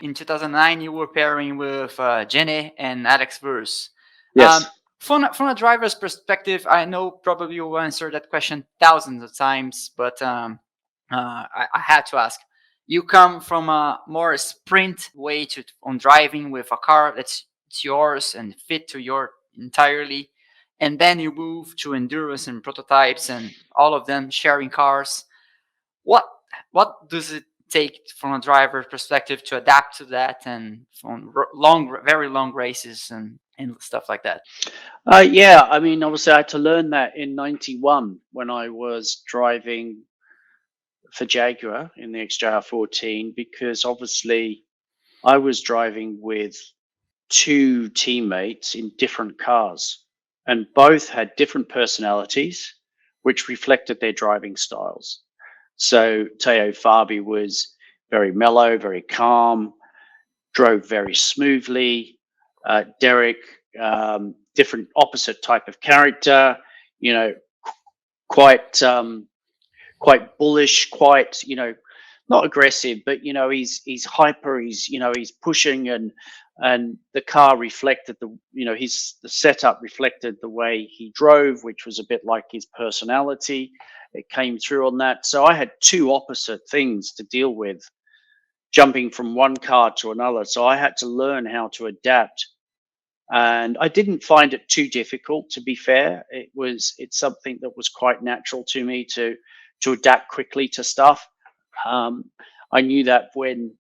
In 2009, you were pairing with Jenny and Alex Verse. Um, Yes. from a driver's perspective, I know probably you answered that question thousands of times, but I had to ask. You come from a more sprint way to on driving with a car that's it's yours and fit to your entirely, and then you move to endurance and prototypes and all of them sharing cars. What what does it take from a driver perspective to adapt to that and from very long races and stuff like that? Yeah, I mean, obviously, I had to learn that in '91 when I was driving for Jaguar in the XJR 14, because obviously I was driving with two teammates in different cars, and both had different personalities, which reflected their driving styles. So Teo Fabi was very mellow, very calm, drove very smoothly. Derek, different opposite type of character, you know, quite quite bullish, quite not aggressive, but he's hyper. He's pushing, and the car reflected the setup reflected the way he drove, which was a bit like his personality. It came through on that. So I had two opposite things to deal with, jumping from one car to another. So I had to learn how to adapt, and I didn't find it too difficult. To be fair, it's something that was quite natural to me to adapt quickly to stuff. Um, I knew that when,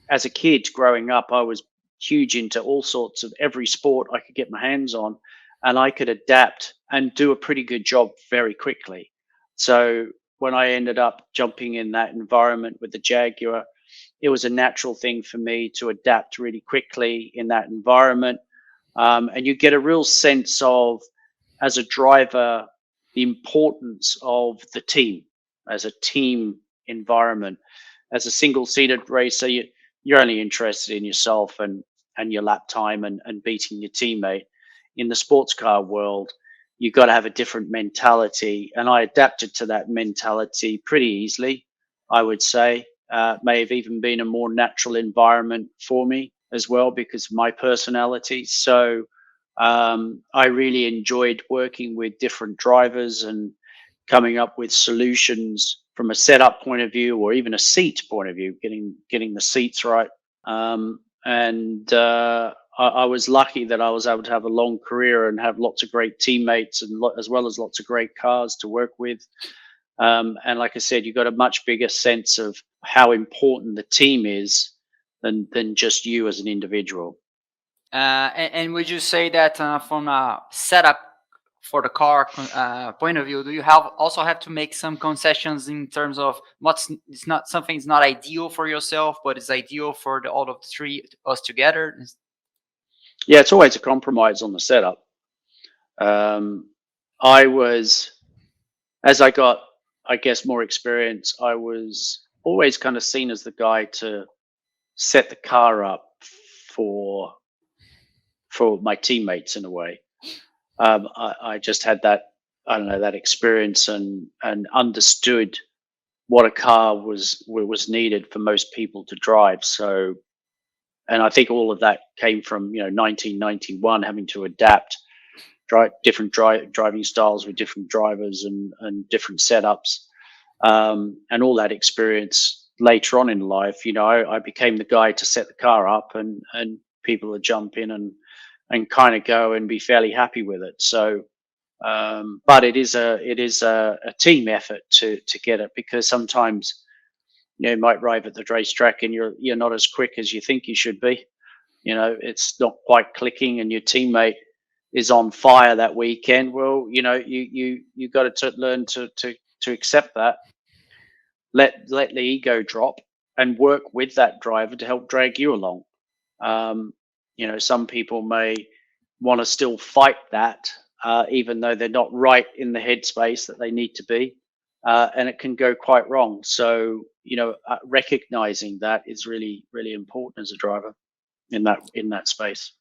as a kid growing up, I was huge into all sorts of every sport I could get my hands on, and I could adapt and do a pretty good job very quickly. So when I ended up jumping in that environment with the Jaguar, it was a natural thing for me to adapt really quickly in that environment. And you get a real sense of, as a driver, the importance of the team as a team environment. As a single seated racer, you're only interested in yourself and your lap time and beating your teammate. In the sports car world, you've got to have a different mentality. And I adapted to that mentality pretty easily, I would say. May have even been a more natural environment for me as well because of my personality. So I really enjoyed working with different drivers and coming up with solutions from a setup point of view or even a seat point of view, getting the seats right. And I was lucky that I was able to have a long career and have lots of great teammates and as well as lots of great cars to work with. And like I said, you got a much bigger sense of how important the team is than just you as an individual. And would you say that from a setup for the car point of view, do you have also have to make some concessions in terms of what's it's not something is not ideal for yourself, but it's ideal for all of the three us together? Yeah, it's always a compromise on the setup. Um, I was, as I got, I guess, more experience, I was always kind of seen as the guy to set the car up for for my teammates in a way. I just had that, I don't know, that experience and understood what a car was needed for most people to drive. So, and I think all of that came from 1991, having to adapt different driving styles with different drivers and different setups, and all that experience later on in life. I became the guy to set the car up, and people would jump in and kind of go and be fairly happy with it. So, but it is a team effort to get it, because sometimes you might arrive at the racetrack and you're not as quick as you think you should be. It's not quite clicking, and your teammate is on fire that weekend. Well, you got to learn to accept that. Let the ego drop and work with that driver to help drag you along. Some people may want to still fight that, even though they're not right in the headspace that they need to be, and it can go quite wrong. So, recognizing that is really, really important as a driver in that space.